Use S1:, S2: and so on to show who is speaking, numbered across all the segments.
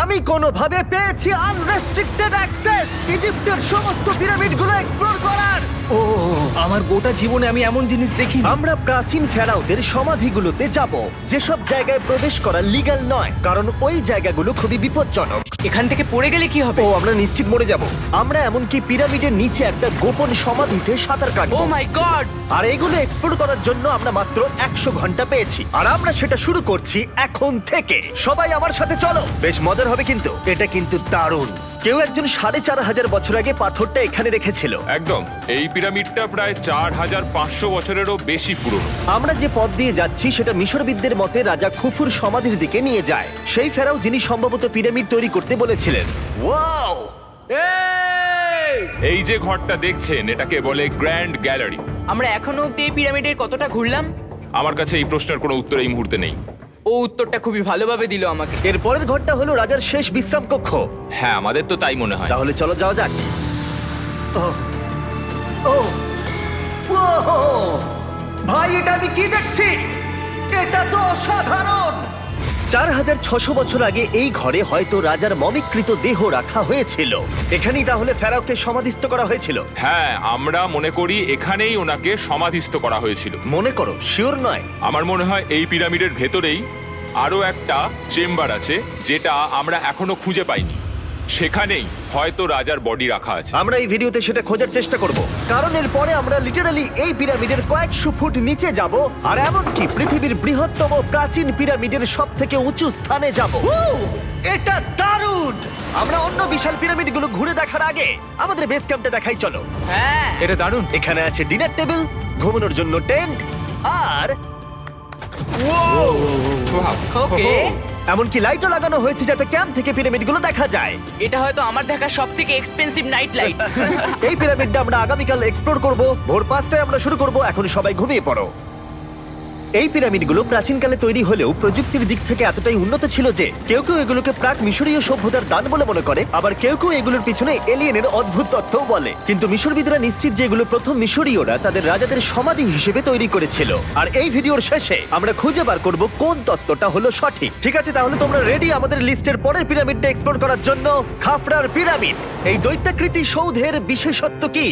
S1: আমি কোনোভাবে পেয়েছি আনরেস্ট্রিক্টেড অ্যাক্সেস ইজিপ্টের সমস্ত পিরামিডগুলো এক্সপ্লোর করার।
S2: ও আমার গোটা জীবনে আমি এমন জিনিস দেখিনি।
S1: আমরা প্রাচীন ফেরাওদের সমাধিগুলোতে যাব, যেসব জায়গায় প্রবেশ করা লিগ্যাল নয়, কারণ ওই জায়গাগুলো খুবই বিপজ্জনক।
S3: এখান থেকে পড়ে গেলে কি হবে?
S1: ও আমরা নিশ্চিত মরে যাব। আমরা এমনকি পিরামিডের নিচে একটা গোপন সমাধিতে সাঁতার
S3: ও
S1: কাটবো।
S3: মাই গড!
S1: আর এগুলো এক্সপ্লোর করার জন্য আমরা মাত্র 100 ঘন্টা পেয়েছি, আর আমরা সেটা শুরু করছি এখন থেকে। সবাই আমার সাথে চলো, বেশ মজার হবে কিন্তু। এটা কিন্তু দারুণ। কেউ একজন 4500 বছর আগে পাথরটা এখানে রেখেছিল।
S4: একদম, এই পিরামিডটা প্রায় 4500 বছরেরও বেশি পুরনো।
S1: আমরা যে পথ দিয়ে যাচ্ছি সেটা মিশরবিদদের মতে রাজা খুফুর সমাধির দিকে নিয়ে যায়, সেই ফেরাও যিনি সম্ভবত পিরামিড তৈরি করতে বলেছিলেন। ওয়াও!
S4: এই যে ঘরটা দেখছেন, এটাকে বলে গ্র্যান্ড গ্যালারি।
S3: আমরা এখনো অব্দি এই পিরামিডের কতটা ঘুরলাম?
S4: আমার কাছে এই প্রশ্নের কোনো উত্তর এই মুহূর্তে নেই।
S3: ও উত্তরটা খুবই ভালোভাবে দিল আমাকে।
S1: এর পরের ঘরটা হলো রাজার শেষ বিশ্রাম কক্ষ।
S4: হ্যাঁ, আমাদের তো তাই মনে হয়।
S1: তাহলে চলো যাওয়া যাক। ও ও ও ভাই, এটা আমি কি দেখছি? এটা তো অসাধারণ। 4600 বছর আগে এই ঘরে হয়তো রাজার মমিকৃত দেহ রাখা হয়েছিল। এখানেই তাহলে ফেরাওকে সমাধিস্থ করা হয়েছিল।
S4: হ্যাঁ, আমরা মনে করি এখানেই ওনাকে সমাধিস্থ করা হয়েছিল।
S1: মনে করো, শিওর নয়।
S4: আমার মনে হয় এই পিরামিডের ভেতরেই আরো একটা চেম্বার আছে, যেটা আমরা এখনো খুঁজে পাইনি। সেখানেই হয়তো রাজার বডি রাখা আছে।
S1: আমরা এই ভিডিওতে সেটা খোঁজার চেষ্টা করব, কারণ এর পরে আমরা লিটারালি এই পিরামিডের কয়েকশো ফুট নিচে যাব, আর এমনকি পৃথিবীর বৃহত্তম প্রাচীন পিরামিডের সবথেকে উঁচু স্থানে যাব। এটা দারুণ! আমরা অন্য বিশাল পিরামিডগুলো ঘুরে দেখার আগে আমাদের বেস ক্যাম্পটা দেখাই চলো।
S3: হ্যাঁ,
S4: এটা দারুণ।
S1: এখানে আছে ডিনার টেবিল, ঘুমানোর জন্য টেন্ট, আর
S3: ওকে।
S1: এমনকি লাইটও লাগানো হয়েছে যাতে ক্যাম্প থেকে পিরামিডগুলো দেখা যায়।
S3: এটা হয়তো আমার দেখা সবথেকে এক্সপেন্সিভ নাইট লাইট।
S1: এই পিরামিডটা আমরা আগামীকাল এক্সপ্লোর করব। ভোর 5টায় আমরা শুরু করব। এখন সবাই ঘুমিয়ে পড়ো। এই পিরামিডগুলো প্রাচীনকালে তৈরি হলেও প্রযুক্তির দিক থেকে এতটাই উন্নত ছিল যে কেউ কেউ এগুলোকে প্রাক মিশরীয় সভ্যতার দান বলে মনে করে, আবার কেউ কেউ এগুলোর পিছনে এলিয়েনের অদ্ভুত তথ্যও বলে। কিন্তু মিশরবিদরা নিশ্চিত যে এগুলো প্রথম মিশরীয়রা তাদের রাজাদের সমাধি হিসেবে তৈরি করেছিল। আর এই ভিডিওর শেষে আমরা খুঁজে বার করব কোন তত্ত্বটা হলো সঠিক। ঠিক আছে, তাহলে তোমরা রেডি আমাদের লিস্টের পরের পিরামিডটা এক্সপ্লোর করার জন্য? খাফরার পিরামিড। এই দৈত্যাকৃতি সৌধের বিশেষত্ব কি?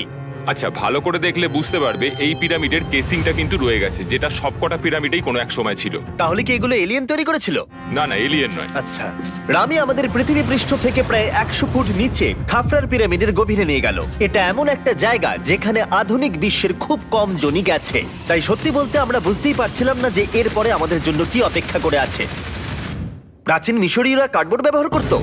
S4: আচ্ছা, ভালো করে দেখলে বুঝতে পারবে এই পিরামিডের কেসিংটা কিন্তু রয়ে গেছে, যেটা সবকটা পিরামিডেই কোনো এক সময় ছিল।
S1: তাহলে কি এগুলো এলিয়েন তৈরি করেছিল?
S4: না না, এলিয়েন নয়।
S1: আচ্ছা, রামি আমাদের পৃথিবী পৃষ্ঠ থেকে প্রায় 100 ফুট নিচে খাফরার পিরামিডের গভীরে নিয়ে গেল। এটা এমন একটা জায়গা যেখানে আধুনিক বিশ্বের খুব কম জনই গেছে। তাই সত্যি বলতে আমরা বুঝতেই পারছিলাম না যে এরপরে আমাদের জন্য কি অপেক্ষা করে আছে। প্রাচীন মিশরীয়রা কার্ডবোর্ড ব্যবহার করত।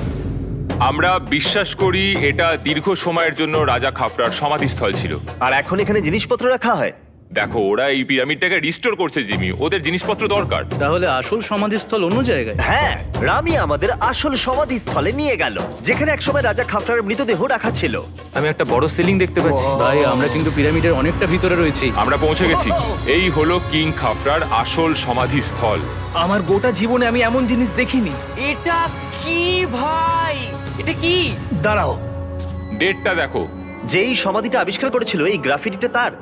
S4: আমরা বিশ্বাস করি এটা দীর্ঘ সময়ের জন্য রাজা খাফরার সমাধিস্থল ছিল।
S1: আর এখন এখানে জিনিসপত্র রাখা হয়।
S4: দেখো, ওরা এই পিরামিডটাকে রিস্টোর করছে জিমি, ওদের জিনিসপত্র দরকার।
S2: তাহলে আসল সমাধিস্থল অন্য জায়গায়?
S1: হ্যাঁ, রামি আমাদের আসল সমাধিস্থলে নিয়ে গেল, যেখানে একসময় রাজা খাফরার মৃতদেহ রাখা ছিল।
S5: আমি একটা বড় সিলিং দেখতে পাচ্ছি।
S2: ভাই, আমরা কিন্তু পিরামিডের অনেকটা ভিতরে রয়েছি।
S4: আমরা পৌঁছে গেছি। এই হলো কিং খাফরার আসল সমাধিস্থল।
S2: আমার গোটা জীবনে আমি এমন জিনিস দেখিনি।
S3: এটা কি ভাই? এটা কি?
S1: দাঁড়াও,
S4: ডেটটা দেখো।
S1: যেই সমাধিটা আবিষ্কার করেছিল এই গ্রাফিটিটা তার।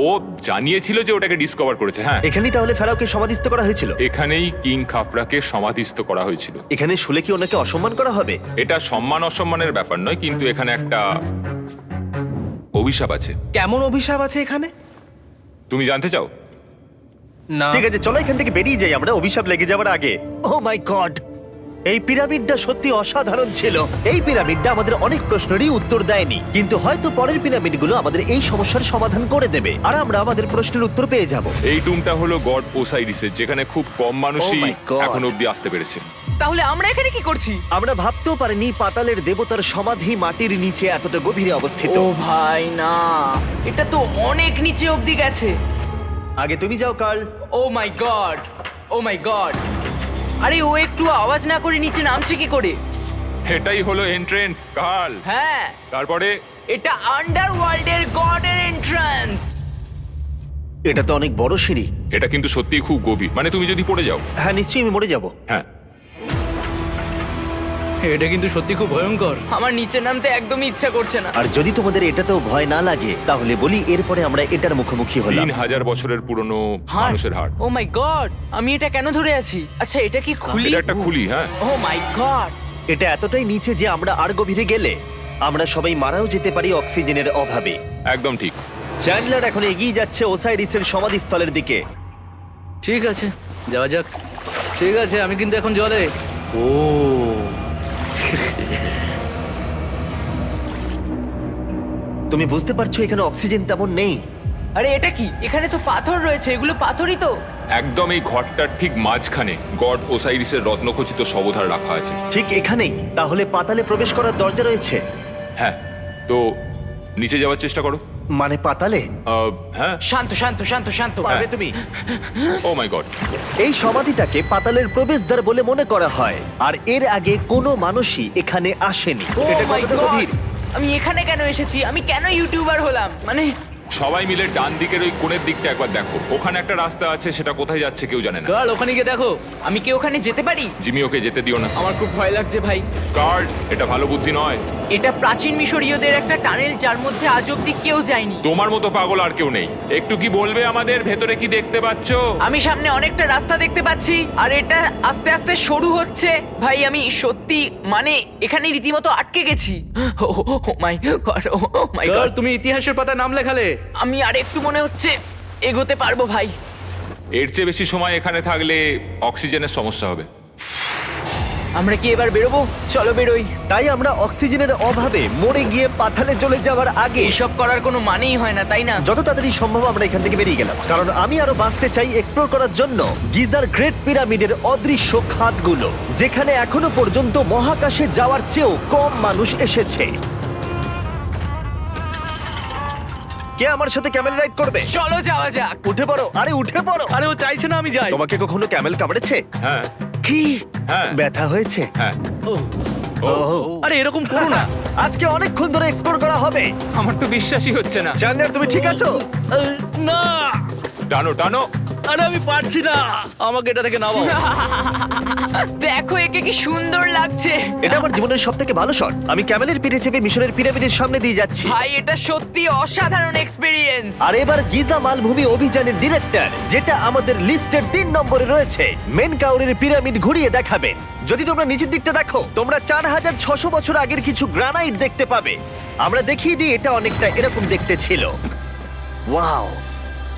S4: ও জানিয়েছিল যে ওটাকে ডিসকভার করেছে। হ্যাঁ,
S1: এখানেই তাহলে ফেরাওকে সমাধিস্থ করা হয়েছিল।
S4: এখানেই কিং খাফরাকে সমাধিস্থ করা হয়েছিল।
S1: এখানে শুলে কি ওনাকে অসম্মান করা হবে?
S4: এটা সম্মান অসম্মানের ব্যাপার নয়, কিন্তু এখানে একটা অভিশাপ আছে।
S2: কেমন অভিশাপ আছে এখানে?
S4: তুমি জানতে চাও?
S2: না।
S1: ঠিক আছে, চলো এখান থেকে বেরিয়ে যাই আমরা অভিশাপ লেগে যাওয়ার আগে। ও মাই গড, এই পিরামিডটা সত্যি অসাধারণ ছিল। এই পিরামিডটা আমাদের অনেক প্রশ্নেরই উত্তর দেয়নি, কিন্তু হয়তো পরের পিরামিডগুলো আমাদের এই সমস্যার সমাধান করে দেবে, আর আমরা আমাদের প্রশ্নের উত্তর পেয়ে যাব।
S4: এই টুমটা হলো গড ওসাইরিসের, যেখানে খুব কম মানুষই
S1: Oh my God!
S4: এখন অব্দি আসতে পেরেছে।
S3: তাহলে আমরা এখানে কি করছি?
S1: আমরা ভাবতেও পারিনি পাতালের দেবতার সমাধি মাটির নিচে এতটা গভীরে অবস্থিত।
S3: ও ভাই না, এটা তো অনেক নিচে অবধি গেছে।
S1: আগে তুমি যাও কার্ল।
S3: ও মাই গড, ও মাই গড! আরে ও একটু আওয়াজ না করে নিচে নামছে কি করে?
S4: এটাই হলো এন্ট্রেন্স, কাল।
S3: হ্যাঁ,
S4: তারপরে
S3: এটা আন্ডারওয়ার্ল্ডের গডের এন্ট্রান্স।
S1: এটা তো অনেক বড় সিঁড়ি।
S4: এটা কিন্তু সত্যিই খুব গভীর, মানে তুমি যদি পড়ে যাও।
S1: হ্যাঁ, নিশ্চয়ই আমি মরে যাব।
S4: হ্যাঁ,
S2: এটা কিন্তু সত্যি খুব ভয়ঙ্কর।
S3: আমার নিচে নামতে একদমই ইচ্ছা করছে না।
S1: আর যদি তোমাদের এটাতেও ভয় না লাগে তাহলে বলি এরপরে আমরা এটার মুখোমুখি হলাম।
S4: 3000 বছরের পুরনো
S3: হার্ট,
S4: মানুষের হাড়।
S3: ও মাই গড! আমি এটা কেন ধরে আছি? আচ্ছা, এটা কি খুলি?
S4: এটা একটা খুলি। হ্যাঁ,
S3: ও মাই গড!
S1: এটা এতটাই নিচে যে আমরা আর গভীরে গেলে আমরা সবাই মারাও যেতে পারি অক্সিজেনের অভাবে।
S4: একদম ঠিক।
S1: চ্যান্ডলার এখন এগিয়ে যাচ্ছে ওসাইরিসের সমাধিস্থলের দিকে।
S2: ঠিক আছে, যাওয়া যাক। ঠিক আছে, আমি কিন্তু এখন জলে। ও
S1: তুমি বুঝতে পারছো এখানে অক্সিজেন তেমন নেই।
S3: আরে এটা কি? এখানে তো পাথর রয়েছে, এগুলো পাথরই তো।
S4: একদম এই ঘরটার ঠিক মাঝখানে গড ওসাইরিসের রত্নখচিত শবধার রাখা আছে।
S1: ঠিক এখানেই? তাহলে পাতালে প্রবেশ করার দরজা রয়েছে?
S4: হ্যাঁ, তো নিচে যাওয়ার চেষ্টা করো।
S1: মানে পাতালে?
S4: হ্যাঁ।
S3: শান্ত শান্ত শান্ত শান্ত।
S1: পারবে তুমি?
S4: ও মাই গড।
S1: এই সমাধিটাকে পাতালের প্রবেশদ্বার বলে মনে করা হয়, আর এর আগে কোনো মানুষই এখানে আসেনি।
S3: Oh
S1: এটা
S3: my
S1: কতটা
S3: God!
S1: গভীর?
S3: আমি এখানে কেন এসেছি? আমি কেন ইউটিউবার হলাম? মানে
S4: সবাই মিলে ডান দিকের ওই কোণের দিকটা একবার দেখো। ওখানে একটা রাস্তা আছে, সেটা কোথায় যাচ্ছে কেউ জানে না।
S2: কার্ল, ওখানে গিয়ে দেখো।
S3: আমি কি ওখানে যেতে পারি?
S4: জিমি, ওকে যেতে দিও না।
S3: আমার খুব ভয় লাগছে ভাই।
S4: কার্ড, এটা ভালো বুদ্ধি নয়।
S3: এটা প্রাচীন মিশরীয়দের একটা টানেল যার মধ্যে আজ অব্দি কেউ যায়নি।
S4: তোমার মতো পাগল আর কেউ নেই। একটু কি বলবে আমাদের ভেতরে কি দেখতে পাচ্ছো?
S3: আমি সামনে অনেকটা রাস্তা দেখতে পাচ্ছি, আর এটা আস্তে আস্তে সরু হচ্ছে। ভাই আমি সত্যি মানে এখানে রীতিমতো আটকে গেছি। ও মাই গড, ও মাই
S2: কার্ল,
S3: গড।
S2: তুমি ইতিহাসের পাতা নাম লেখালে।
S3: আমি আর একটু মনে হচ্ছে এগোতে পারবো ভাই।
S4: এর চেয়ে বেশি সময় এখানে থাকলে অক্সিজেনের সমস্যা হবে।
S3: আমরা কি এবার বেরোবো? চলো বেরোই।
S1: তাই আমরা অক্সিজেনের অভাবে মরে গিয়ে পাতালে চলে যাওয়ার আগে
S3: এসব করার কোনো মানেই হয় না, তাই না?
S1: যত তাড়াতাড়ি সম্ভব আমরা এখান থেকে বেরিয়ে গেলাম, কারণ আমি আরো বাঁচতে চাই এক্সপ্লোর করার জন্য গিজার গ্রেট পিরামিডের অদৃশ্য খাতগুলো, যেখানে এখনো পর্যন্ত মহাকাশে যাওয়ার চেয়েও কম মানুষ এসেছে। কে আমার সাথে ক্যামেল রাইড করবে?
S3: চলো যাওয়া যাক।
S1: উঠে পড়ো, আরে উঠে পড়ো।
S2: আরে ও চাইছে না আমি যাই।
S1: তোমাকে কখনো ক্যামেল কামড়েছে?
S4: হ্যাঁ
S1: কি
S4: হ্যাঁ
S1: ব্যথা হয়েছে?
S4: হ্যাঁ।
S2: আরে এরকম করো না।
S1: আজকে অনেকক্ষণ ধরে এক্সপ্লোর করা হবে।
S5: আমার তো বিশ্বাসই হচ্ছে না।
S1: জানলার তুমি ঠিক আছো?
S2: না,
S4: টানো টানো।
S2: আরে আমি পারছি না, আমাকে এটা থেকে নামাও।
S3: দেখো একে কি সুন্দর লাগছে।
S1: এটা আমার জীবনের সব থেকে ভালো শট। আমি ক্যামেলের পিঠে চেপে মিশরের পিরামিডের সামনে দিয়ে যাচ্ছি।
S3: ভাই এটা সত্যি অসাধারণ এক্সপেরিয়েন্স।
S1: আর এবার গিজা মালভূমি অভিযানের ডিরেক্টর, যেটা আমাদের লিস্টের 3 নম্বরে রয়েছে, মেনকাউরের পিরামিড ঘুরিয়ে দেখাবেন। যদি তোমরা নিচের দিকটা দেখো, তোমরা 4600 বছর আগের কিছু গ্রানাইট দেখতে পাবে। আমরা দেখিয়ে দিই, এটা অনেকটা এরকম দেখতে ছিল। ওয়াও!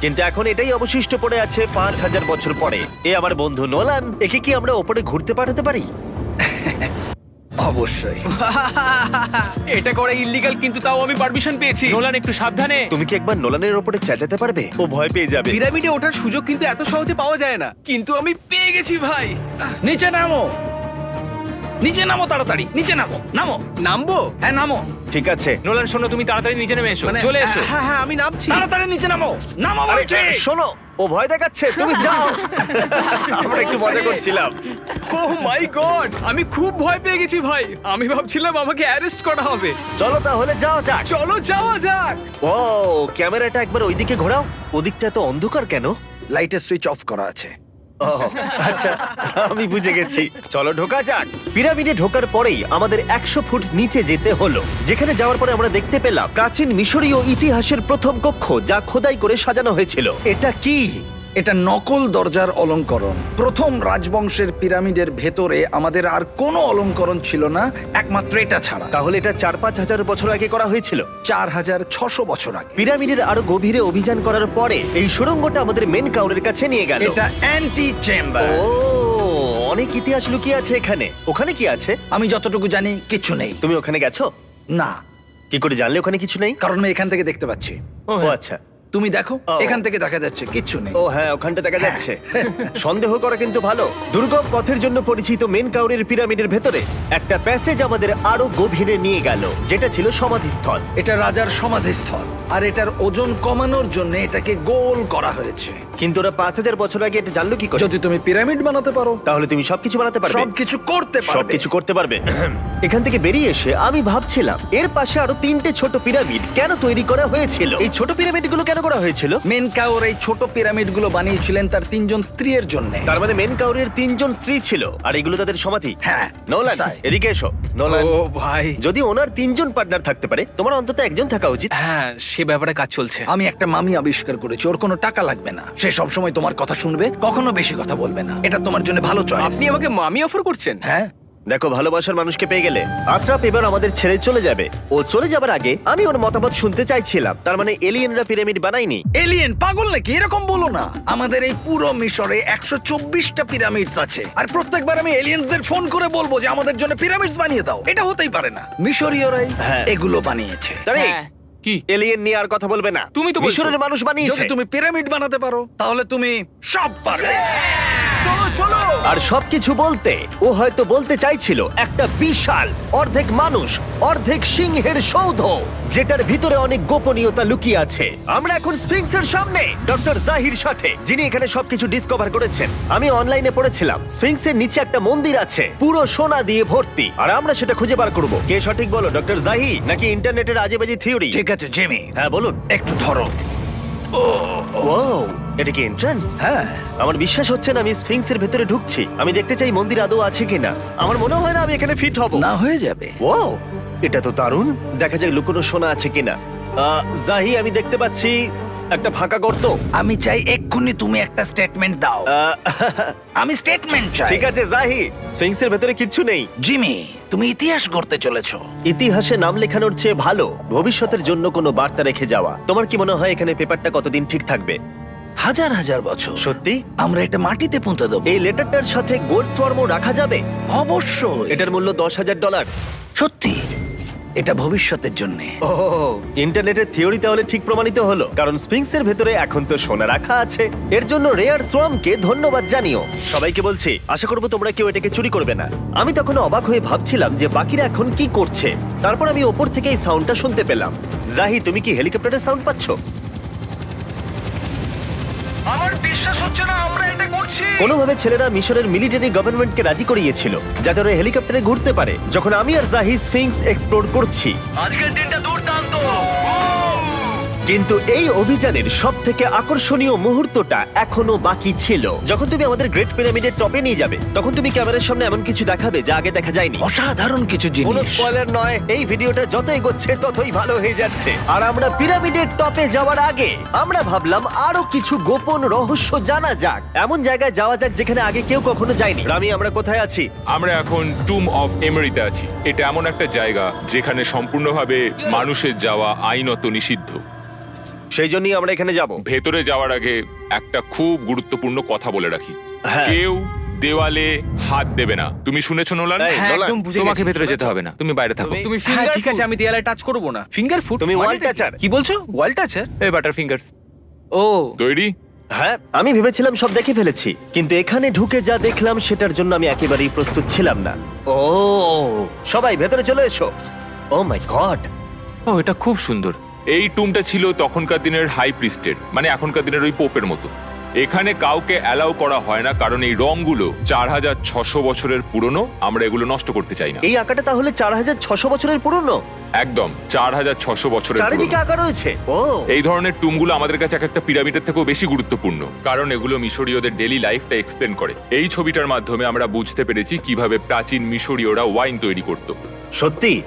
S1: কিন্তু এখন এটাই অবশিষ্ট পড়ে আছে 5000 বছর পরে। এ আমার বন্ধু নোলান, একে কি আমরা ওপরে ঘুরতে পাঠাতে পারি?
S6: অবশ্যই।
S2: এটা করা ইল্লিগাল, কিন্তু তাও আমি পারমিশন পেয়েছি।
S5: নোলান, একটু সাবধানে।
S1: তুমি কি একবার নোলানের ওপরে চেঁচাতে পারবে? ও ভয় পেয়ে যাবে।
S2: পিরামিডে ওঠার সুযোগ কিন্তু এত সহজে পাওয়া যায় না, কিন্তু আমি পেয়ে গেছি ভাই।
S6: নিচে নামো, নিচে নামো, তাড়াতাড়ি নিচে নামো। নামো,
S2: নামবো?
S6: হ্যাঁ নামো,
S1: ঠিক আছে।
S5: নোলান, শোনো, তুমি তাড়াতাড়ি নিচে নেমে এসো। চলে এসো।
S2: হ্যাঁ হ্যাঁ, আমি নামছি।
S6: তাড়াতাড়ি নিচে নামো। নামো
S1: আরে
S6: বলছি।
S1: শোনো, ও ভয় দেখাচ্ছে, তুমি যাও। আমরা একটু মজা করছিলাম।
S2: ও মাই গড, আমি খুব ভয় পেয়ে গেছি ভাই। আমি ভাবছিলাম আমাকে অ্যারেস্ট করা হবে।
S1: চলো তাহলে যাওয়া যাক।
S2: চলো যাওয়া যাক।
S1: ও, ক্যামেরাটা একবার ওইদিকে ঘোরাও। ওদিকটা তো অন্ধকার কেন?
S6: লাইটের সুইচ অফ করা আছে।
S1: ও আচ্ছা, আমি বুঝে গেছি। চলো ঢোকা যাক। পিরামিডে ঢোকার পরেই আমাদের 100 ফুট নিচে যেতে হলো, যেখানে যাওয়ার পরে আমরা দেখতে পেলাম প্রাচীন মিশরীয় ইতিহাসের প্রথম কক্ষ, যা খোদাই করে সাজানো হয়েছিল। এটা কি?
S6: এটা নকল দরজার অলংকরণ। প্রথম রাজবংশের পিরামিডের ভেতরে আমাদের আর কোনো অলংকরণ ছিল না, একমাত্র এটা ছাড়া।
S1: তাহলে এটা 4-5 হাজার বছর আগে করা হয়েছিল।
S6: 4600 বছর আগে।
S1: পিরামিডের আরো গভীরে অভিযান করার পরে এই সুড়ঙ্গটা আমাদের মেন কাউরের কাছে নিয়ে গেল।
S6: এটা অ্যান্টি চেম্বার।
S1: ও, অনেক ইতিহাস লুকিয়ে আছে এখানে। ওখানে কি আছে?
S6: আমি যতটুকু জানি কিছু নেই।
S1: তুমি ওখানে গেছো?
S6: না,
S1: কি করে জানলে ওখানে কিছু নেই?
S6: কারণ আমি এখান থেকে দেখতে পাচ্ছি।
S1: ও আচ্ছা।
S6: তুমি দেখো,
S1: ও।
S6: এখান থেকে দেখা যাচ্ছে কিচ্ছু নেই।
S1: ও হ্যাঁ, ওখানটা দেখা যাচ্ছে। সন্দেহ করা কিন্তু ভালো। দুর্গম পথের জন্য পরিচিত মেন কাউরের পিরামিডের ভেতরে একটা প্যাসেজ আমাদের আরো গভীরে নিয়ে গেল, যেটা ছিল সমাধিস্থল।
S6: এটা রাজার সমাধিস্থল, আর এটার ওজন কমানোর জন্য এটাকে গোল করা হয়েছে।
S1: কিন্তু ওরা 5000 বছর আগে এটা জানলো কি করে?
S6: যদি তুমি পিরামিড বানাতে পারো,
S1: তাহলে তুমি সবকিছু বানাতে পারবে।
S6: সবকিছু করতে পারবে।
S1: সবকিছু করতে পারবে। এখান থেকে বেরিয়ে এসে আমি ভাবছিলাম, এর পাশে আরো 3টে ছোট পিরামিড কেন তৈরি করা হয়েছিল? এই ছোট পিরামিডগুলো কেন করা হয়েছিল?
S6: মেনকাওর এই ছোট পিরামিডগুলো বানিয়েছিলেন তার 3 জন স্ত্রীর জন্য।
S1: তার মানে মেন কাউরের 3 জন স্ত্রী ছিল, আর এগুলো তাদের সমাধি।
S6: হ্যাঁ,
S1: নোলান,
S6: তাই।
S1: এদিকে এসো। নোলান,
S2: ও ভাই,
S1: যদি ওনার 3 জন পার্টনার থাকতে পারে, তোমার অন্তত একজন থাকা উচিত।
S2: হ্যাঁ সে ব্যাপারে কাজ চলছে।
S6: আমি একটা মামি আবিষ্কার করেছি, ওর কোনো টাকা লাগবে না। সে সব সময় তোমার কথা শুনবে, কখনো বেশি কথা বলবে না। এটা তোমার জন্য ভালো চয়েস।
S2: আপনি আমাকে মামি অফার করছেন?
S6: হ্যাঁ,
S1: দেখো, ভালোবাসার মানুষকে পেয়ে গেলে আশরাফ এবার আমাদের ছেড়ে চলে যাবে। ও চলে যাবার আগে আমি ওর মতামত শুনতে চাইছিলাম। তার মানে এলিয়েনরা পিরামিড বানায়নি?
S6: এলিয়েন পাগল নাকি? এরকম বলো না। আমাদের এই পুরো মিশরে 124টা পিরামিডস আছে, আর প্রত্যেকবার আমি এলিয়েন্সদের ফোন করে বলবো যে আমাদের জন্য পিরামিডস বানিয়ে দাও। এটা হতেই পারে না। মিশরীয়রাই
S1: হ্যাঁ।
S6: এগুলো বানিয়েছে।
S1: তারিক,
S3: হ্যাঁ।
S5: কি
S1: এলিয়েন নিয়ে আর কথা বলবে না।
S5: তুমি তো বলছো।
S1: মিশরের মানুষ বানিয়েছে।
S6: যদি তুমি পিরামিড বানাতে পারো তাহলে তুমি সব পারবে।
S2: চলো চলো।
S1: আর সবকিছু বলতে ও হয়তো বলতে চাইছিল একটা বিশাল অর্ধেক মানুষ অর্ধেক সিংহের সৌধ, যেটার ভিতরে অনেক গোপনীয়তা লুকিয়ে আছে। আমরা এখন স্ফিংসের সামনে ডক্টর জাহির সাথে, যিনি এখানে সবকিছু ডিসকভার করেছেন। আমি অনলাইনে পড়েছিলাম স্ফিংসের নিচে একটা মন্দির আছে পুরো সোনা দিয়ে ভর্তি, আর আমরা সেটা খুঁজে বার করব। কে সঠিক বলো, ডক্টর জাহি নাকি ইন্টারনেটের আজেবাজি থিওরি?
S6: ঠিক আছে জিমি,
S1: হ্যাঁ বলুন।
S6: একটু ধরো।
S1: ওয়াও, এটা কি এন্ট্রান্স?
S6: হ্যাঁ,
S1: আমার বিশ্বাস হচ্ছে না আমি স্ফিংসের ভেতরে ঢুকছি। আমি দেখতে চাই মন্দির আদৌ আছে কিনা। আমার মনে হয় না আমি এখানে ফিট হব।
S6: না হয়ে যাবে।
S1: ওয়াও, এটা তো দারুণ। দেখা যাক লুকোনো সোনা আছে কিনা। জাহি, আমি দেখতে পাচ্ছি একটা ফাঁকা গর্ত।
S6: আমি চাই এক্ষুনি তুমি একটা স্টেটমেন্ট দাও।
S1: আহ,
S6: আমি স্টেটমেন্ট চাই।
S1: ঠিক আছে জাহি, স্ফিংসের ভেতরে কিচ্ছু নেই।
S6: জিমি, তুমি ইতিহাস গড়তে চলেছো।
S1: ইতিহাসে নাম লেখানোর চেয়ে ভালো ভবিষ্যতের জন্য কোনো বার্তা রেখে যাওয়া। তোমার কি মনে হয় এখানে পেপারটা কতদিন ঠিক থাকবে?
S6: হাজার হাজার বছর।
S1: সত্যি?
S6: আমরা এটা মাটিতে পুঁতে দেবো।
S1: এই লেটারটার সাথে গোল্ড সোয়ার্মও রাখা যাবে?
S6: অবশ্যই।
S1: এটার মূল্য $10,000।
S6: সত্যি, এটা ভবিষ্যতের জন্য।
S1: ও, ইন্টারনেটের থিওরি তাহলে ঠিক প্রমাণিত হলো, কারণ স্ফিংসের ভেতরে এখন তো সোনা রাখা আছে। এর জন্য রেয়ার সোয়ামকে ধন্যবাদ জানিও। সবাইকে বলছি, আশা করবো তোমরা কেউ এটাকে চুরি করবে না। আমি তখন অবাক হয়ে ভাবছিলাম যে বাকিরা এখন কি করছে। তারপর আমি ওপর থেকে এই সাউন্ডটা শুনতে পেলাম। জাহি, তুমি কি হেলিকপ্টারের সাউন্ড পাচ্ছ?
S6: আমার বিশ্বাস হচ্ছে না আমরা এটা করছি।
S1: কোনোভাবে ছেলেরা মিশরের মিলিটারি গভর্নমেন্টকে রাজি করিয়েছিল যাতে ওরা হেলিকপ্টারে ঘুরতে পারে যখন আমি আর জাহি স্ফিংস এক্সপ্লোর করছি।
S6: আজকের দিনটা দুর্দান্ত।
S1: কিন্তু এই অভিযানের সব থেকে আকর্ষণীয় মুহূর্তটা এখনো বাকি ছিল। যখন তুমি আমাদের গ্রেট পিরামিডের টপে নিয়ে যাবে তখন তুমি ক্যামেরার সামনে এমন কিছু দেখাবে যা আগে দেখা যায়নি।
S6: অসাধারণ কিছু
S1: কোনো
S6: জিনিস।
S1: স্পয়লার নয়, এই ভিডিওটা যত এগোচ্ছে ততই ভালো হয়ে যাচ্ছে। আর আমরা পিরামিডের টপে যাওয়ার আগে আমরা ভাবলাম আরো কিছু গোপন রহস্য জানা যাক। এমন জায়গায় যাওয়া যাক যেখানে আগে কেউ কখনো যায়নি। রামি, আমরা কোথায় আছি?
S4: আমরা এখন টুম অফ এমেরিতে আছি। এটা এমন একটা জায়গা যেখানে সম্পূর্ণভাবে মানুষের যাওয়া আইনত নিষিদ্ধ।
S1: সেই জন্যই আমরা এখানে যাব।
S4: ভেতরে যাওয়ার আগে একটা খুব গুরুত্বপূর্ণ কথা বলে রাখি,
S1: হ্যাঁ।
S4: কেউ দেওয়ালে হাত দেবে না। তুমি শুনেছো নোলান?
S1: এই,
S2: হ্যাঁ,
S1: নোলান,
S2: একদম বুঝে
S5: তোমাকে
S2: গেছি।
S5: ভেতরে যেতে হবে না, তুমি বাইরে থাকো।
S1: তুমি-
S2: তুমি
S3: হ্যাঁ,
S2: ফিঙ্গার ঠিক আছে, আমি দেয়ালে টাচ করব না। ফিঙ্গার ফুট
S1: তুমি wall toucher।
S2: কি বলছো? ওয়াল টাচার?
S5: এই বাটার ফিঙ্গারস।
S3: ও,
S4: তৈরি?
S1: হ্যাঁ, আমি ভেবেছিলাম সব দেখে ফেলেছি, কিন্তু এখানে ঢুকে যা দেখলাম সেটার জন্য আমি একেবারেই প্রস্তুত ছিলাম না। ও, সবাই ভেতরে চলে এসো। ও মাই গড,
S5: ও, এটা খুব সুন্দর।
S4: এই টুমটা ছিল তখনকার দিনের হাই প্রিস্টের, মানে এখনকার দিনের ওই পোপের মতো। এখানে কাউকে অ্যালাউ করা হয় না কারণ এই রংগুলো 4600 বছরের পুরনো। আমরা এগুলো নষ্ট করতে চাই না।
S1: এই আঁকাটা তাহলে 4600 বছরের পুরনো?
S4: একদম 4600 বছরের
S1: চারিদিকে
S4: পুরনো।
S1: আঁকা রয়েছে। ও,
S4: এই ধরনের টুমগুলো আমাদের কাছে এক একটা পিরামিডের থেকেও বেশি গুরুত্বপূর্ণ, কারণ এগুলো মিশরীয়দের ডেইলি লাইফটা এক্সপ্লেন করে। এই ছবিটার মাধ্যমে আমরা বুঝতে পেরেছি কিভাবে প্রাচীন মিশরীয়রা ওয়াইন তৈরি করত।
S1: সত্যি?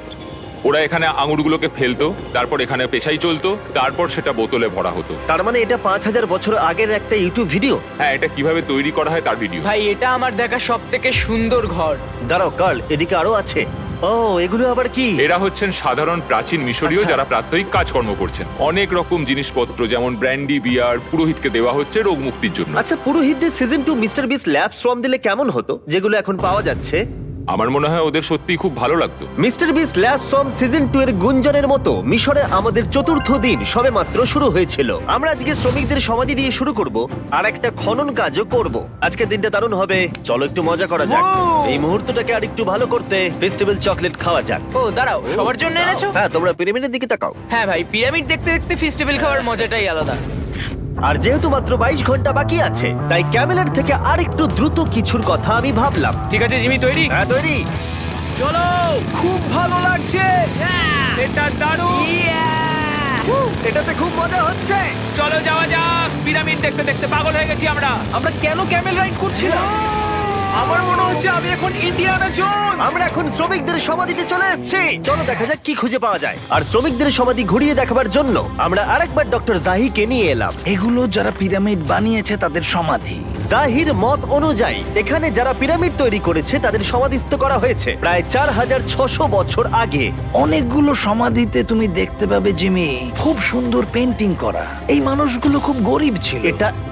S4: ওরা এখানে আঙুরগুলোকে ফেলতো, তারপর এখানে পেশাই চলতো, তারপর সেটা বোতলে ভরা হতো।
S1: তার মানে এটা 5000 বছর আগের একটা ইউটিউব ভিডিও?
S4: হ্যাঁ, এটা কিভাবে তৈরি করা হয় তার ভিডিও।
S3: ভাই এটা আমার দেখা সব থেকে সুন্দর ঘর।
S1: দাঁড়াও কার্ল, এদিকে আরো আছে। ও, এগুলো আবার কি?
S4: এরা হচ্ছেন সাধারণ প্রাচীন মিশরীয়
S1: আচ্ছা।
S4: যারা প্রাত্যহিক কাজকর্ম করছেন। অনেক রকম জিনিসপত্র যেমন ব্র্যান্ডি, বিয়ার পুরোহিতকে দেওয়া হচ্ছে রোগ মুক্তির জন্য।
S1: আচ্ছা, পুরোহিতদের সিজন 2 মিস্টার বিস ল্যাব শ্রম দিলে কেমন হতো, যেগুলো এখন পাওয়া যাচ্ছে?
S4: আমার মনে হয় ওদের সত্যিই খুব ভালো লাগতো।
S1: মিস্টার বিস ল্যাব শ্রম সিজন 2 এর গুঞ্জনের মতো মিশরে আমাদের চতুর্থ দিন সবেমাত্র শুরু হয়েছিল। আমরা আজকে শ্রমিকদের সমাধি দিয়ে শুরু করব আর একটা খনন কাজও করব। আজকের দিনটা দারুণ হবে, চলো একটু মজা করা যাক। এই মুহূর্তটাকে আর একটু ভালো করতে ফেস্টিভ্যাল চকলেট খাওয়া যাক।
S3: ও দাঁড়াও, সবার জন্য এনেছো?
S1: হ্যাঁ, তোমরা পিরামিডের দিকে তাকাও।
S3: হ্যাঁ ভাই, পিরামিড দেখতে দেখতে ফেস্টিভ্যাল খাওয়ার মজাটাই আলাদা।
S1: আর যেহেতু মাত্র 22 ঘন্টা বাকি আছে তাই ক্যামেলের থেকে আরেকটু দ্রুত কিছুর কথা আমি ভাবলাম।
S5: ঠিক আছে জিমি, তৈরি?
S1: হ্যাঁ, তৈরি।
S2: চলো, খুব ভালো লাগছে।
S5: এটা দারুণ।
S1: এটাতে খুব মজা হচ্ছে।
S5: চলো যাওয়া যাক। পিরামিড দেখতে দেখতে পাগল হয়ে গেছি আমরা।
S2: আমরা কেন ক্যামেল রাইড করছিলাম? আমার মনে হচ্ছে আমি এখন ইন্ডিয়ানা জোনস।
S1: আমরা এখন শ্রমিকদের সমাধিতে চলে এসেছি। চলো দেখা যাক কি খুঁজে পাওয়া যায়। আর শ্রমিকদের সমাধি ঘুরিয়ে দেখাবার জন্য আমরা আরেকবার ডক্টর জাহিকে নিয়ে এলাম।
S6: এগুলো যারা পিরামিড বানিয়েছে তাদের সমাধি।
S1: জাহির মত অনুযায়ী এখানে যারা পিরামিড তৈরি করেছে তাদের সমাধিস্থ করা হয়েছে প্রায় 4600 বছর আগে।
S6: অনেকগুলো সমাধিতে তুমি দেখতে পাবে জিমি খুব সুন্দর পেন্টিং করা। এই মানুষগুলো খুব গরিব ছিল।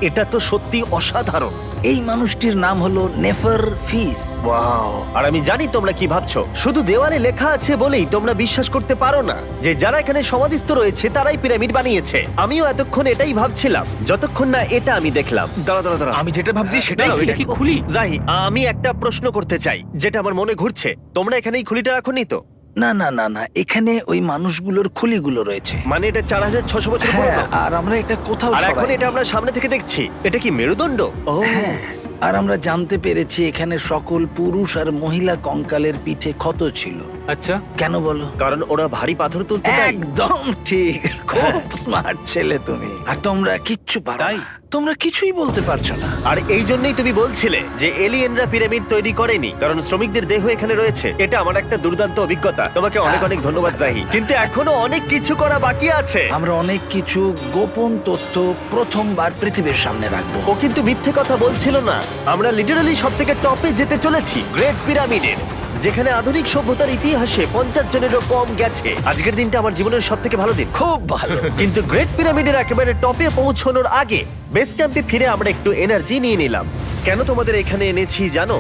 S1: এটা তো সত্যি অসাধারণ।
S6: এই মানুষটির নাম হলো নেফার ফিস।
S1: ওয়াও! আর আমি জানি তোমরা কি ভাবছো। শুধু দেওয়ালে লেখা আছে বলেই তোমরা বিশ্বাস করতে পারো না যে যারা এখানে সমাধিস্থ রয়েছে তারাই পিরামিড বানিয়েছে। আমিও এতক্ষণ এটাই ভাবছিলাম যতক্ষণ না এটা আমি দেখলাম। দাঁড়া।
S2: আমি যেটা ভাবছি সেটাই
S5: দাঁড়াও, এটা কি
S2: দেখো।
S5: খুলি?
S1: জাহি, আমি একটা প্রশ্ন করতে চাই যেটা আমার মনে ঘুরছে। তোমরা এখানে এই খুলিটা রাখোনি তো?
S6: না না না না, এখানে ওই মানুষগুলোর খুলিগুলো রয়েছে।
S1: মানে এটা 4600 বছর
S6: হ্যাঁ,
S1: পুরনো।
S6: আর আমরা এটা কোথাও
S1: আর এখন
S6: সরাইনি।
S1: এটা আমরা সামনে থেকে দেখছি। এটা কি মেরুদণ্ড? ও
S6: হ্যাঁ, আর আমরা জানতে পেরেছি এখানে সকল পুরুষ আর মহিলা কঙ্কালের পিঠে ক্ষত ছিল।
S5: আচ্ছা,
S6: কেন বলো?
S1: কারণ ওরা ভারী পাথর তুলতে তাই।
S6: একদম ঠিক, খুব স্মার্ট ছেলে তুমি। আর তোমরা কিচ্ছু পারো না। তোমরা কিছুই বলতে পারছো না।
S1: আর এই জন্যই তুমি বলছিলে যে এলিয়েনরা পিরামিড তৈরি করেনি কারণ শ্রমিকদের দেহ এখানে রয়েছে। এটা আমার একটা দুর্দান্ত অভিজ্ঞতা। তোমাকে অনেক অনেক ধন্যবাদ জাহি। কিন্তু এখনো অনেক কিছু করা বাকি আছে।
S6: আমরা অনেক কিছু গোপন তথ্য প্রথমবার পৃথিবীর সামনে রাখবো।
S1: ও কিন্তু মিথ্যে কথা বলছিল না। আমরা লিটারালি সব থেকে টপে যেতে চলেছি, গ্রেট পিরামিডের, যেখানে আধুনিক সভ্যতার ইতিহাসে 50 জনেরও কম গেছে। আজকের দিনটা আমার জীবনের সব থেকে ভালো দিন।
S6: খুব ভালো।
S1: কিন্তু গ্রেট পিরামিডের একেবারে টপে পৌঁছানোর আগে বেস ক্যাম্পে ফিরে আমরা একটু এনার্জি নিয়ে নিলাম। কেন তোমাদের এখানে এনেছি জানো?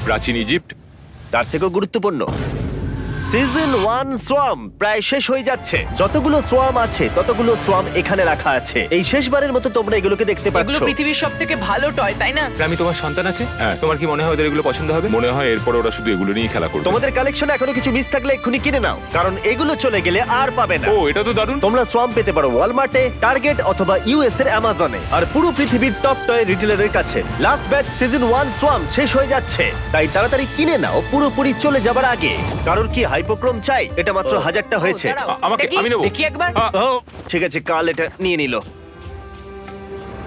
S4: প্রাচীন ইজিপ্ট।
S1: তার থেকেও গুরুত্বপূর্ণ, সিজন 1 সোয়াম প্রায় শেষ হয়ে যাচ্ছে। যতগুলো সোয়াম আছে ততগুলো সোয়াম এখানে রাখা আছে। এই শেষবারের মতো তোমরা এগুলোকে দেখতে
S3: এগুলো
S1: পাচ্ছ।
S3: পৃথিবীর সব থেকে ভালো টয়, তাই না?
S5: আমি তোমার সন্তান আছে?
S4: হ্যাঁ।
S5: তোমার কি মনে হয় ওদের এগুলো পছন্দ হবে?
S4: মনে হয় এরপর ওরা শুধু এগুলো নিয়ে খেলা করবে।
S1: তোমাদের কালেকশনে এখনো কিছু মিস থাকলে এক্ষুনি কিনে নাও, কারণ এগুলো চলে গেলে আর পাবে না।
S4: ও, এটা তো দারুণ।
S1: তোমরা সোয়াম পেতে পারো ওয়ালমার্টে, টার্গেট অথবা ইউএস এর অ্যামাজনে, আর পুরো পৃথিবীর টপ টয় রিটেলারের কাছে। লাস্ট ব্যাচ সিজন 1 সোয়াম শেষ হয়ে যাচ্ছে, তাই তাড়াতাড়ি কিনে নাও পুরোপুরি চলে যাবার আগে। কারণ কি হাইপোক্রোম চাই? এটা মাত্র 1000টা হয়েছে।
S3: ও, দাঁড়াও,
S4: আমাকে-
S3: দেখি,
S4: আমি নেবো।
S3: দেখি একবার।
S1: ও ঠিক আছে, কাল এটা নিয়ে নিল।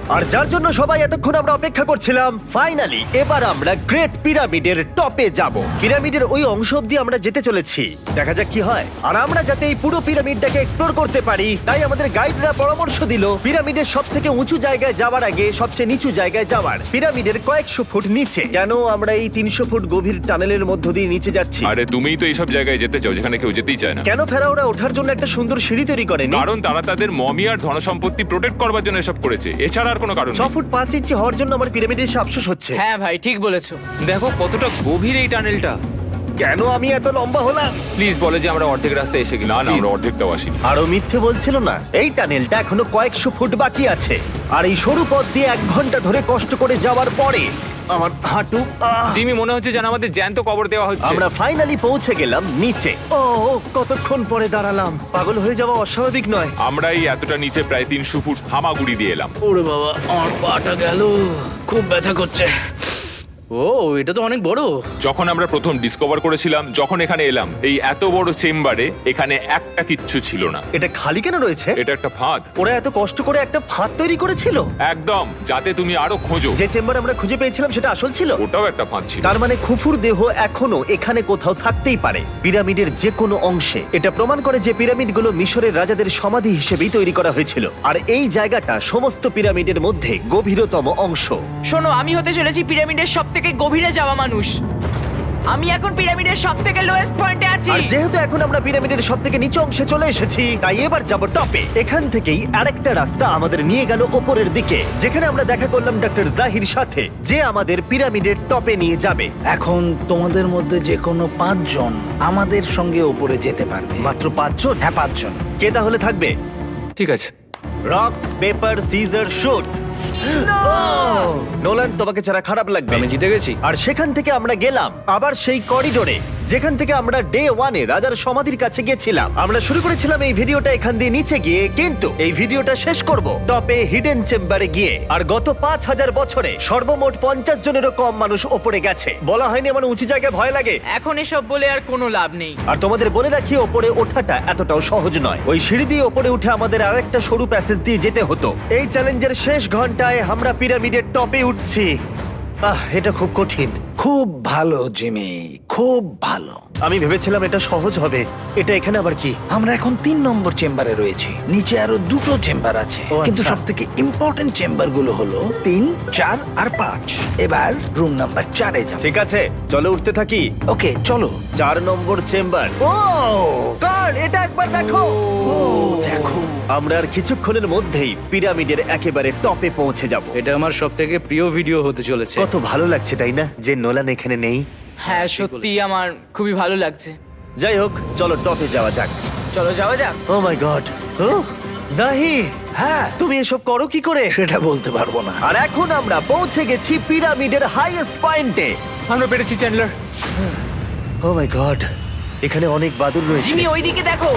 S1: আর যার জন্য সবাই এতক্ষণ আমরা অপেক্ষা করছিলাম, ফাইনালি এবার আমরা গ্রেট পিরামিডের টপে যাব। পিরামিডের ওই অংশ অব্দি আমরা যেতে চলেছি, দেখা যাক কি হয়। আর আমরা যাতে এই পুরো পিরামিডটাকে এক্সপ্লোর করতে পারি, তাই আমাদের গাইডরা পরামর্শ দিল পিরামিডের সব থেকে উঁচু জায়গায় যাওয়ার আগে সবচেয়ে নিচু জায়গায় যাওয়ার, পিরামিডের কয়েকশো ফুট নিচে। কেন আমরা এই 300 ফুট গভীর টানেলের মধ্য দিয়ে নিচে যাচ্ছি?
S4: আরে তুমিই তো এইসব জায়গায় যেতে চাও যেখানে কেউ যেতেই চায় না।
S1: কেন ফেরাওরা ওঠার জন্য একটা সুন্দর সিঁড়ি তৈরি করেনি?
S4: কারণ তারা তাদের মমি আর ধনসম্পত্তি প্রোটেক্ট করবার জন্য এসব করেছে, এছাড়া আর কোনো কারণ
S1: 6
S4: নেই।
S1: ফুট 5 ইঞ্চি হওয়ার জন্য আমার পিরামিডের এসে আফসোস হচ্ছে।
S3: হ্যাঁ ভাই, ঠিক বলেছো।
S5: দেখো কতটা গভীর এই টানেলটা।
S1: কেন আমি এত লম্বা হলাম?
S5: প্লিজ বলে যে আমরা অর্ধেক রাস্তায় এসে গেছি।
S4: না না,
S5: Please।
S4: আমরা অর্ধেকটাও আসিনি।
S1: আরো মিথ্যে বলছিল না। এই টানেলটা এখনো কয়েকশো ফুট বাকি আছে, আর এই সরু পথ দিয়ে 1 ঘন্টা ধরে কষ্ট করে যাওয়ার পরে আমার হাঁটু
S5: জিমি, মনে হচ্ছে যেন আমাদের জ্যান্ত কবর দেওয়া হচ্ছে।
S1: আমরা ফাইনালি পৌঁছে গেলাম নিচে। ও কতক্ষণ পরে দাঁড়ালাম, পাগল হয়ে যাওয়া অস্বাভাবিক নয়।
S4: আমরা এই এতটা নিচে প্রায় 300 ফুট হামাগুড়ি দিয়ে এলাম।
S2: ওরে বাবা, আমার পাটা গেল, খুব ব্যথা করছে। ও, এটা তো অনেক বড়।
S4: যখন আমরা প্রথম ডিসকভার করেছিলাম, যখন এখানে এলাম, এই এত বড় চেম্বারে এখানে একটা কিচ্ছু ছিল না।
S1: এটা খালি কেন রয়েছে?
S4: এটা একটা ফাঁদ।
S1: ওরা এত কষ্ট করে একটা ফাঁদ তৈরি করেছিল।
S4: একদম, যাতে তুমি আরো খোঁজো।
S1: যে চেম্বার আমরা খুঁজে পেয়েছিলাম সেটা আসল ছিল।
S4: ওটাও একটা ফাঁদ ছিল।
S1: তার মানে খুফুর দেহ এখনো এখানে কোথাও থাকতেই পারে, পিরামিডের যে কোনো অংশে। এটা প্রমাণ করে যে পিরামিডগুলো মিশরের রাজাদের সমাধি হিসেবেই তৈরি করা হয়েছিল, আর এই জায়গাটা সমস্ত পিরামিডের মধ্যে গভীরতম অংশ।
S3: শোনো, আমি হতে চলেছি পিরামিডের সব থেকে গভীরে যাওয়া মানুষ। আমি এখন পিরামিডের সব থেকে লোয়েস্ট পয়েন্টে আছি।
S1: আর যেহেতু এখন আমরা পিরামিডের সব থেকে নিচু অংশে চলে এসেছি, তাই এবার যাব টপে। এখান থেকেই আরেকটা রাস্তা আমাদের নিয়ে গেল ওপরের দিকে, যেখানে আমরা দেখা করলাম ডক্টর জাহির সাথে, যে আমাদের পিরামিডের টপে নিয়ে যাবে।
S6: এখন তোমাদের মধ্যে যে কোনো 5 জন আমাদের সঙ্গে ওপরে যেতে পারবে।
S1: মাত্র 5 জন?
S6: হ্যাঁ, 5 জন।
S1: কে তাহলে থাকবে?
S5: ঠিক আছে।
S1: Rock paper scissor shoot. Nolan, তোমাকে ছাড়া খারাপ লাগবে।
S2: আমি জিতে গেছি।
S1: আর সেখান থেকে আমরা গেলাম আবার সেই করিডোরে, যেখান থেকে আমরা ডে 1 এ রাজার সমাধির কাছে গেছিলাম। আমরা শুরু করেছিলাম এই ভিডিওটা এখান দিয়ে নিচে গিয়ে, কিন্তু এই ভিডিওটা শেষ করব টপে হিডেন চেম্বারে গিয়ে। আর গত 5000 বছরে সর্বমোট 50 জনেরও কম মানুষ ওপরে গেছে। বলা হয়নি আমার উঁচু জায়গায় ভয় লাগে?
S3: এখন এসব বলে আর কোনো লাভ নেই।
S1: আর তোমাদের বলে রাখি, ওপরে ওঠাটা এতটাও সহজ নয়। ওই সিঁড়ি দিয়ে ওপরে উঠে আমাদের আরেকটা সরু প্যাসেজ দিয়ে যেতে হতো। এই চ্যালেঞ্জের শেষ ঘন্টায় আমরা পিরামিডের টপে উঠছি। এটা খুব কঠিন।
S6: খুব ভালো জিমি, খুব ভালো।
S1: আমি ভেবেছিলাম এটা সহজ হবে। এটা এখানে আবার কি?
S6: আমরা এখন 3 নম্বর চেম্বারে রয়েছি। নিচে আরো 2টো চেম্বার আছে,
S1: ও,
S6: কিন্তু
S1: আচ্ছা।
S6: সব থেকে ইম্পর্টেন্ট চেম্বার গুলো হলো 3, 4 আর 5। এবার রুম নাম্বার 4-এ যাব।
S1: ঠিক আছে, চলো উঠতে থাকি।
S6: ওকে চলো।
S1: 4 নম্বর চেম্বার। ও কার্ল, এটা একবার দেখো।
S6: দেখো,
S1: আমরা আর কিছুক্ষণের মধ্যেই পিরামিডের একেবারে টপে পৌঁছে যাব।
S2: এটা আমার সব থেকে প্রিয় ভিডিও হতে চলেছে।
S1: কত ভালো লাগছে তাই না, যে নোলান এখানে নেই।
S3: হ্যাঁ সত্যি আমার খুবই ভালো লাগছে।
S1: যাই হোক, চলো টপে যাওয়া যাক।
S3: চলো যাওয়া যাক।
S1: ও মাই গড, ও জাহি,
S6: হ্যাঁ
S1: তুমি এসব করো কি করে?
S6: সেটা বলতে পারবো না।
S1: আর এখন আমরা পৌঁছে গেছি পিরামিডের হাইয়েস্ট পয়েন্টে।
S5: আমরা পেরেছি চ্যান্ডলার।
S1: ও মাই গড, এখানে অনেক বাদুড় রয়েছে।
S3: জিমি ওইদিকে দেখো।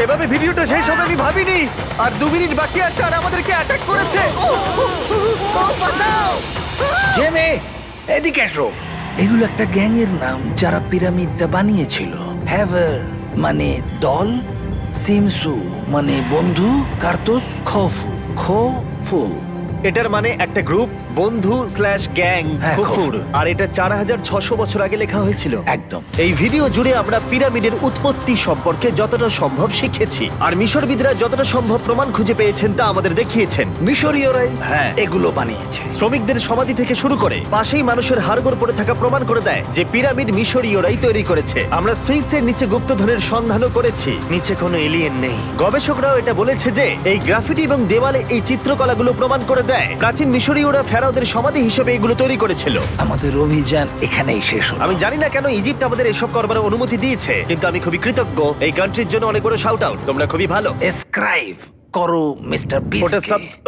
S1: এভাবে ভিডিওটা শেষ হবে আমি ভাবিনি। আর 2 মিনিট বাকি আছে আর আমাদেরকে অ্যাটাক করেছে। ও, বাঁচাও!
S6: জেমে, এদিকে এসো। এগুলো একটা গ্যাং এর নাম যারা পিরামিডটা বানিয়েছিল। হ্যাভার মানে দল, সিমসু মানে বন্ধু, কার্তোস খফু খফু।
S1: এটার মানে একটা গ্রুপ, বন্ধু স্ল্যাশ গ্যাং,
S6: হ্যাঁ,
S1: কুফুর।
S6: কুফুর।
S1: আর এটা 4600 বছর আগে লেখা হয়েছিল।
S6: একদম।
S1: এই ভিডিও জুড়ে আমরা পিরামিডের উৎপত্তি সম্পর্কে যতটা সম্ভব শিখেছি, আর মিশরবিদরা যতটা সম্ভব প্রমাণ খুঁজে পেয়েছেন তা আমাদের দেখিয়েছেন।
S6: মিশরীয়রাই
S1: হ্যাঁ।
S6: এগুলো বানিয়েছে।
S1: শ্রমিকদের সমাধি থেকে শুরু করে পাশেই মানুষের হাড়গোড় পড়ে থাকা প্রমাণ করে দেয় যে পিরামিড মিশরীয়রাই তৈরি করেছে। আমরা স্ফিংসের নিচে গুপ্তধনের সন্ধানও করেছি, নিচে কোনো এলিয়েন নেই। গবেষকরাও এটা বলেছে যে এই গ্রাফিটি এবং দেওয়ালে এই চিত্রকলাগুলো প্রমাণ করে দেয় প্রাচীন মিশরীয়রা ফেরাওদের সমাধি হিসেবে এগুলো তৈরি করেছিল।
S6: আমাদের অভিযান এখানেই শেষ হলো।
S1: আমি জানি না কেন ইজিপ্ট আমাদের এসব করবার অনুমতি দিয়েছে, কিন্তু আমি খুবই কৃতজ্ঞ। এই কান্ট্রির জন্য অনেক বড় শাউট আউট, তোমরা খুবই ভালো।
S6: এসক্রাইব করো মিস্টার
S1: ওটা
S6: বিস্ট।